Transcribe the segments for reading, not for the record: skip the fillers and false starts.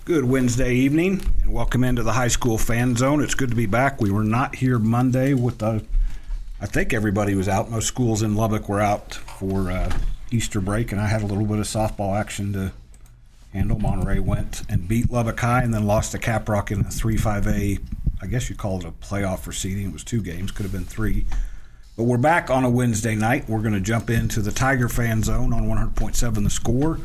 Good Wednesday evening, and welcome into the High School Fan Zone. It's good to be back. We were not here Monday I think everybody was out. Most schools in Lubbock were out for Easter break, and I had a little bit of softball action to handle. Monterey went and beat Lubbock High and then lost to Caprock in a 3-5A, I guess you call it a playoff for seeding. It was 2 games, could have been 3. But we're back on a Wednesday night. We're going to jump into the Tiger Fan Zone on 100.7 The Score.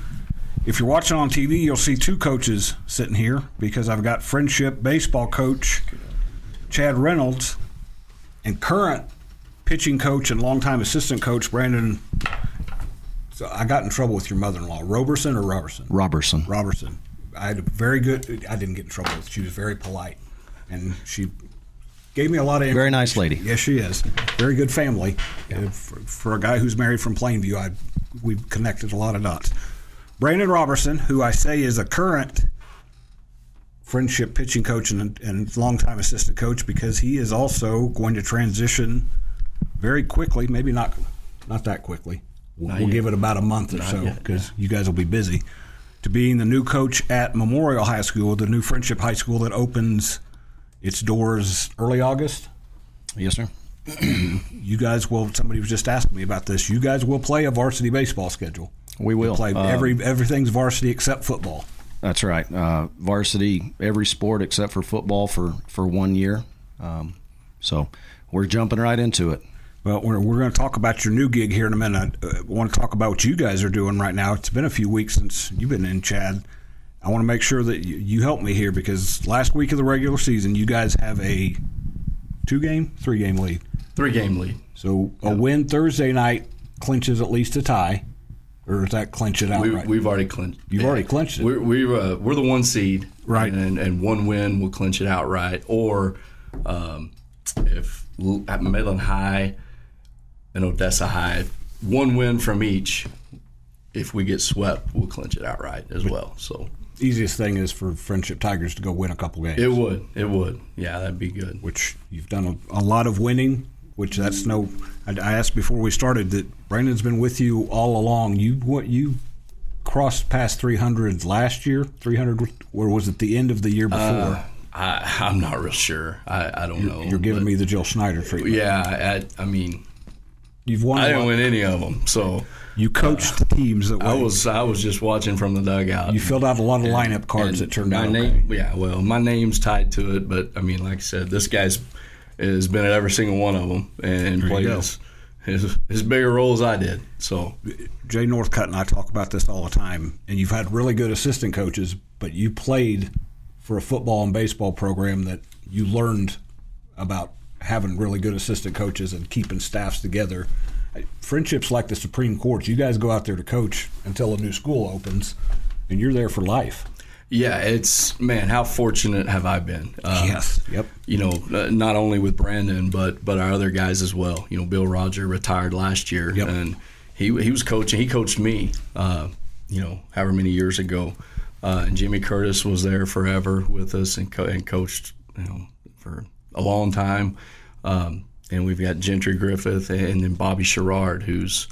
If you're watching on TV, you'll see 2 coaches sitting here because I've got Frenship baseball coach Chad Reynolds and current pitching coach and longtime assistant coach Brandon. So I got in trouble with your mother-in-law, Roberson or Roberson? Roberson. I didn't get in trouble with. She was very polite, and she gave me a lot of information. Very nice lady. Yes, she is. Very good family. Yeah. For a guy who's married from Plainview, we've connected a lot of dots. Brandon Roberson, who I say is a current Frenship pitching coach and longtime assistant coach, because he is also going to transition very quickly, maybe not that quickly. We'll give it about a month or so because you guys will be busy, to being the new coach at Memorial High School, the new Frenship High School that opens its doors early August. Yes, sir. You guys will, somebody was just asking me about this, you guys will play a varsity baseball schedule. We will. Play everything's varsity except football. That's right. Varsity, every sport except for football for 1 year. So we're jumping right into it. Well, we're going to talk about your new gig here in a minute. I want to talk about what you guys are doing right now. It's been a few weeks since you've been in, Chad. I want to make sure that you help me here, because last week of the regular season, you guys have a 3-game lead. 3-game lead. So a win Thursday night clinches at least a tie. Or does that clinch it outright? We've already clinched. You've already clinched it. We're the 1 seed, right? And 1 win will clinch it outright. Or if at Midland High and Odessa High, 1 win from each, if we get swept, we'll clinch it outright as well. So easiest thing is for Frenship Tigers to go win a couple games. It would. Yeah, that'd be good. Which you've done a lot of winning. Which that's no. I asked before we started that Brandon's been with you all along. You crossed past 300 last year. 300, or was it the end of the year before? I'm not real sure. I don't know. You're giving me the Jill Schneider treatment. Yeah, I mean, you've won. I didn't win any of them, so you coached the teams that won. I was just watching from the dugout. You filled out a lot of lineup cards that turned out okay. Yeah, well, my name's tied to it, but I mean, like I said, this guy's has been at every single one of them and played as big a role as I did. So Jay Northcutt and I talk about this all the time, and you've had really good assistant coaches, but you played for a football and baseball program that you learned about having really good assistant coaches and keeping staffs together. Frenship's like the Supreme Court. You guys go out there to coach until a new school opens, and you're there for life. Yeah, how fortunate have I been? Yes. Yep. Not only with Brandon, but our other guys as well. Bill Roger retired last year, yep. And he was coaching. He coached me, however many years ago. And Jimmy Curtis was there forever with us and coached, for a long time. And we've got Gentry Griffith and then Bobby Sherrard, who's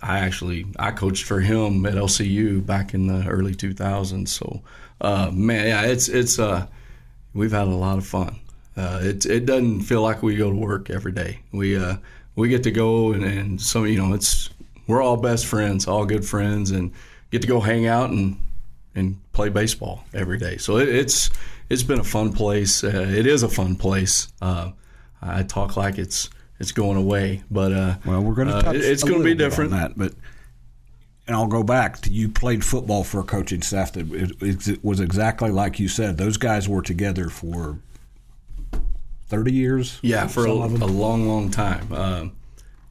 I coached for him at LCU back in the early 2000s. So, it's we've had a lot of fun. It doesn't feel like we go to work every day. We get to go and so we're all best friends, all good friends, and get to go hang out and play baseball every day. So it's been a fun place. It is a fun place. I talk like it's going away, but we're going to touch it's going to be different. On that, and I'll go back to you played football for a coaching staff that it was exactly like you said. Those guys were together for 30 years. Yeah, for a long time.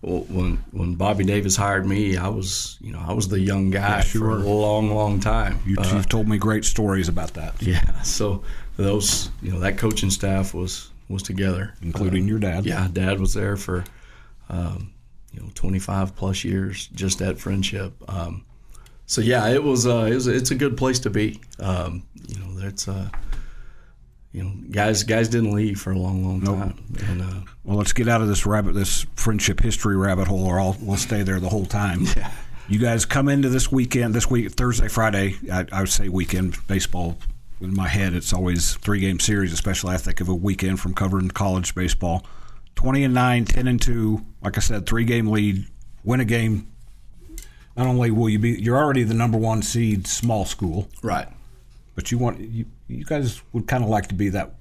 When Bobby Davis hired me, I was the young guy for a long time. You've told me great stories about that. Yeah, so those that coaching staff was together, including your dad. Yeah, Dad was there for 25 plus years just at Frenship. So yeah, it's a good place to be. Guys didn't leave for a long time. Nope. And well, let's get out of this Frenship history rabbit hole, or we'll stay there the whole time. Yeah. You guys come into this week, Thursday, Friday. I would say weekend baseball in my head, it's always 3-game series, especially I think of a weekend from covering college baseball. 20-9, 10-2, like I said, 3-game lead, win a game. Not only will you're already the number 1 seed small school. Right. But you guys would kind of like to be that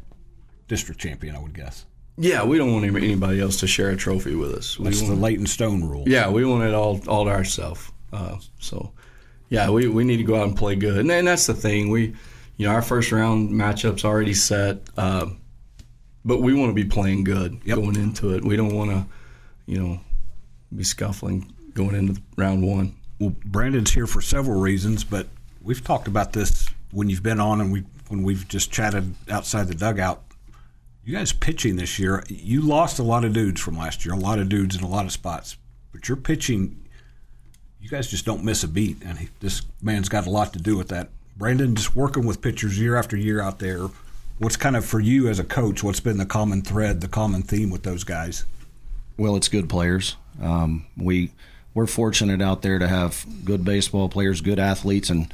district champion, I would guess. Yeah, we don't want anybody else to share a trophy with us. That's the Leighton Stone rule. Yeah, we want it all to ourselves. So, yeah, we need to go out and play good. And that's the thing. Our first round matchup's already set, but we want to be playing good going into it. We don't want to, be scuffling going into round 1. Well, Brandon's here for several reasons, but we've talked about this when you've been on and when we've just chatted outside the dugout. You guys pitching this year, you lost a lot of dudes from last year, a lot of dudes in a lot of spots. But your pitching, you guys just don't miss a beat, and this man's got a lot to do with that. Brandon, just working with pitchers year after year out there, what's kind of, for you as a coach, what's been the common thread, the common theme with those guys? Well, it's good players. We're fortunate out there to have good baseball players, good athletes, and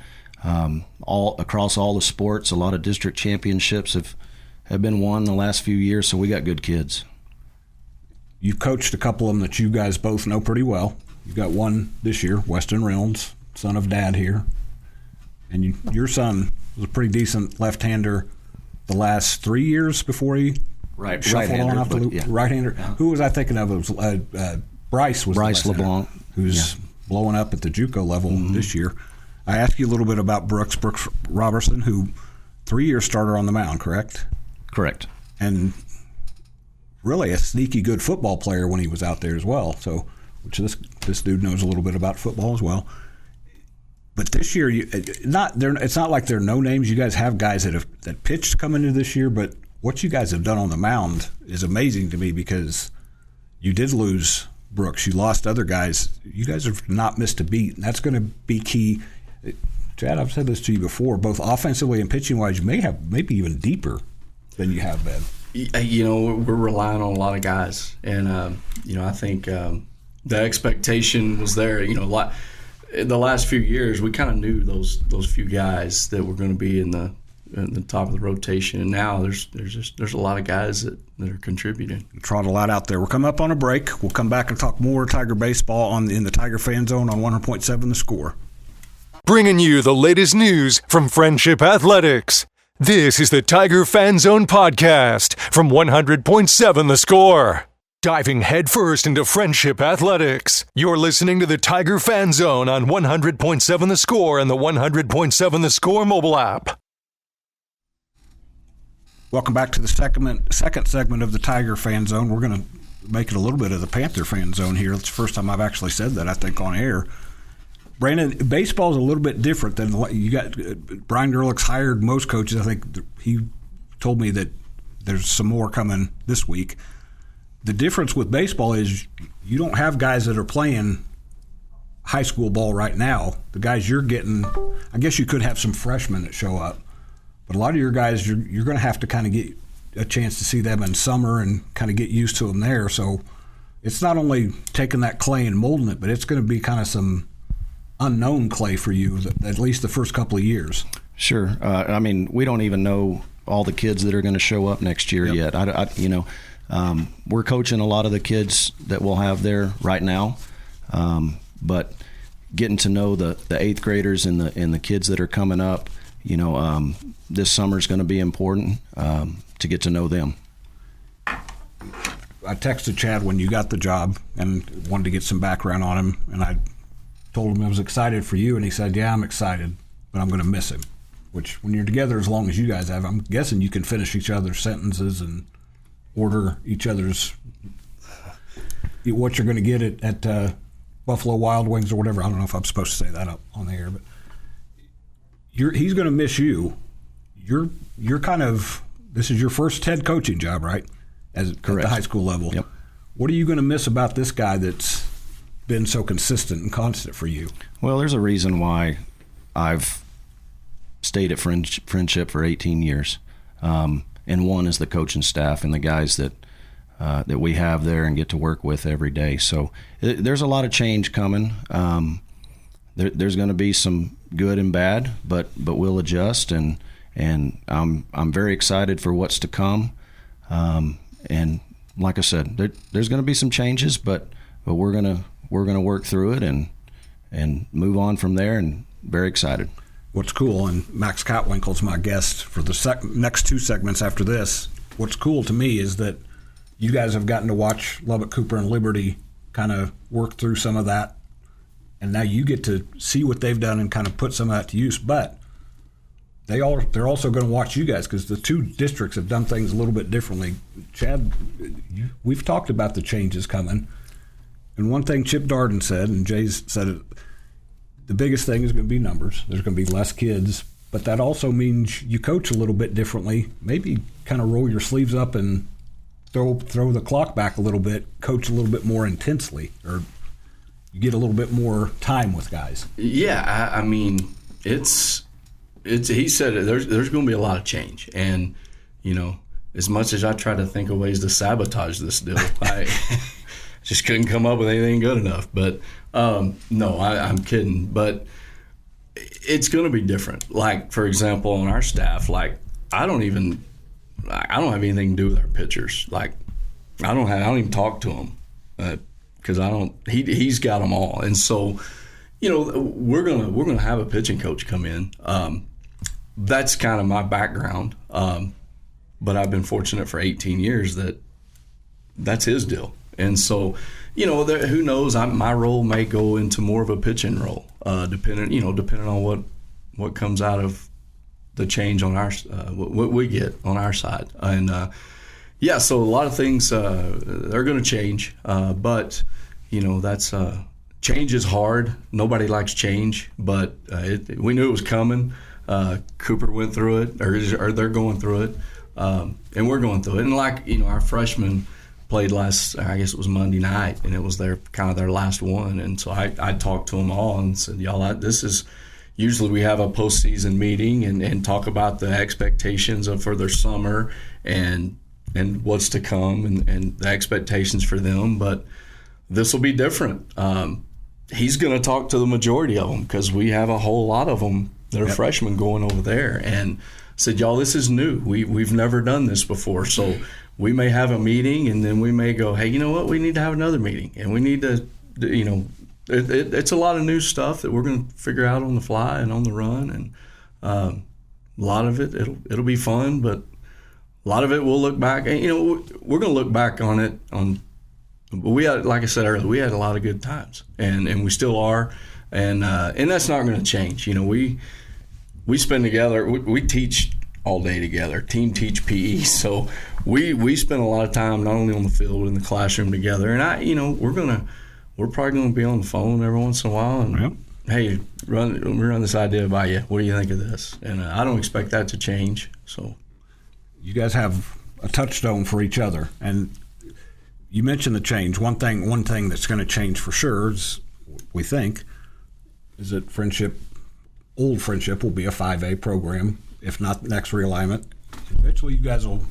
all across all the sports. A lot of district championships have been won the last few years, so we got good kids. You've coached a couple of them that you guys both know pretty well. You've got one this year, Weston Reynolds, son of Dad here. And your son was a pretty decent left-hander the last 3 years before he shuffled on off the loop. Yeah. Right-hander. Yeah. Who was I thinking of? It was Bryce LeBlanc, who's blowing up at the JUCO level this year. I asked you a little bit about Brooks Roberson, who 3-year starter on the mound, correct? Correct. And really a sneaky good football player when he was out there as well. So, which this dude knows a little bit about football as well. But this year, it's not like they're no names. You guys have guys that pitched coming into this year, but what you guys have done on the mound is amazing to me because you did lose Brooks. You lost other guys. You guys have not missed a beat, and that's going to be key. Chad, I've said this to you before, both offensively and pitching-wise, you maybe even deeper than you have been. We're relying on a lot of guys, and I think the expectation was there. The last few years, we kind of knew those few guys that were going to be in the top of the rotation, and now there's a lot of guys that are contributing. Trot a lot out there. We're coming up on a break. We'll come back and talk more Tiger baseball in the Tiger Fan Zone on 100.7 The Score. Bringing you the latest news from Frenship Athletics. This is the Tiger Fan Zone podcast from 100.7 The Score. Diving headfirst into Frenship Athletics. You're listening to the Tiger Fan Zone on 100.7 The Score and the 100.7 The Score mobile app. Welcome back to the second segment of the Tiger Fan Zone. We're going to make it a little bit of the Panther Fan Zone here. It's the first time I've actually said that, I think, on air. Brandon, baseball is a little bit different than you got. Brian Gerlich's hired most coaches. I think he told me that there's some more coming this week. The difference with baseball is you don't have guys that are playing high school ball right now. The guys you're getting, I guess you could have some freshmen that show up, but a lot of your guys, you're going to have to kind of get a chance to see them in summer and kind of get used to them there. So it's not only taking that clay and molding it, but it's going to be kind of some unknown clay for you, at least the first couple of years. Sure. We don't even know all the kids that are going to show up next year yet. We're coaching a lot of the kids that we'll have there right now, but getting to know the 8th graders and the kids that are coming up, this summer is going to be important to get to know them. I texted Chad when you got the job and wanted to get some background on him, and I told him I was excited for you, and he said, yeah, I'm excited, but I'm going to miss him, which when you're together as long as you guys have, I'm guessing you can finish each other's sentences and order each other's what you're going to get at Buffalo Wild Wings or whatever. I don't know if I'm supposed to say that up on the air, but he's going to miss you. You're kind of, this is your first head coaching job, right? At the high school level. Yep. What are you going to miss about this guy that's been so consistent and constant for you? Well, there's a reason why I've stayed at Frenship for 18 years. And one is the coaching staff and the guys that we have there and get to work with every day. So there's a lot of change coming. There's going to be some good and bad, but we'll adjust and and I'm very excited for what's to come. And like I said, there's going to be some changes, but we're gonna work through it and move on from there. And very excited. What's cool, and Max Cotwinkle's my guest for the next 2 segments after this. What's cool to me is that you guys have gotten to watch Lubbock, Cooper, and Liberty kind of work through some of that, and now you get to see what they've done and kind of put some of that to use. But they're also going to watch you guys, because the 2 districts have done things a little bit differently. Chad, we've talked about the changes coming, and one thing Chip Darden said, and Jay's said it, the biggest thing is going to be numbers. There's going to be less kids, but that also means you coach a little bit differently. Maybe kind of roll your sleeves up and throw the clock back a little bit, coach a little bit more intensely, or you get a little bit more time with guys. Yeah, I mean, it's he said there's going to be a lot of change, and as much as I try to think of ways to sabotage this deal, I just couldn't come up with anything good enough. But no, I'm kidding. But it's going to be different. Like, for example, on our staff, like I don't have anything to do with our pitchers. Like I don't even talk to them because he's got them all. And so we're gonna have a pitching coach come in. That's kind of my background. But I've been fortunate for 18 years that's his deal. And so, who knows? My role may go into more of a pitching role, depending on what comes out of the change on our what we get on our side. And so a lot of things are going to change, but that's change is hard. Nobody likes change, but we knew it was coming. Cooper went through it, or they're going through it, and we're going through it. And like our freshmen played last, I guess it was Monday night, and it was their last one. And so I talked to them all and said, y'all, this is usually we have a postseason meeting and talk about the expectations for their summer and what's to come and the expectations for them. But this will be different. He's going to talk to the majority of them because we have a whole lot of them that are freshmen going over there. And said, y'all, this is new. We've never done this before. So we may have a meeting, and then we may go, hey, you know what? We need to have another meeting, and we need to, it's a lot of new stuff that we're going to figure out on the fly and on the run, and a lot of it it'll be fun, but a lot of it we'll look back. And, we're going to look back on it. But we had, like I said earlier, we had a lot of good times, and we still are, and that's not going to change. We spend together. We teach all day together. Team teach PE, so we spend a lot of time not only on the field but in the classroom together. And we're probably going to be on the phone every once in a while. And hey, run this idea by you. What do you think of this? And I don't expect that to change. So you guys have a touchstone for each other, and you mentioned the change. One thing that's going to change for sure is, we think, is that old Frenship will be a 5A program, if not the next realignment. Eventually you guys will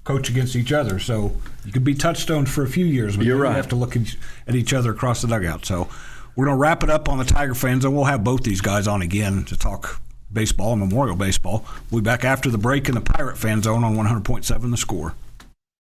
coach against each other, so you could be touchstones for a few years, but you're right. You have to look at each other across the dugout. So we're going to wrap it up on the Tiger Fans, and we'll have both these guys on again to talk baseball and Memorial Baseball. We'll be back after the break in the Pirate Fan Zone on 100.7 The Score.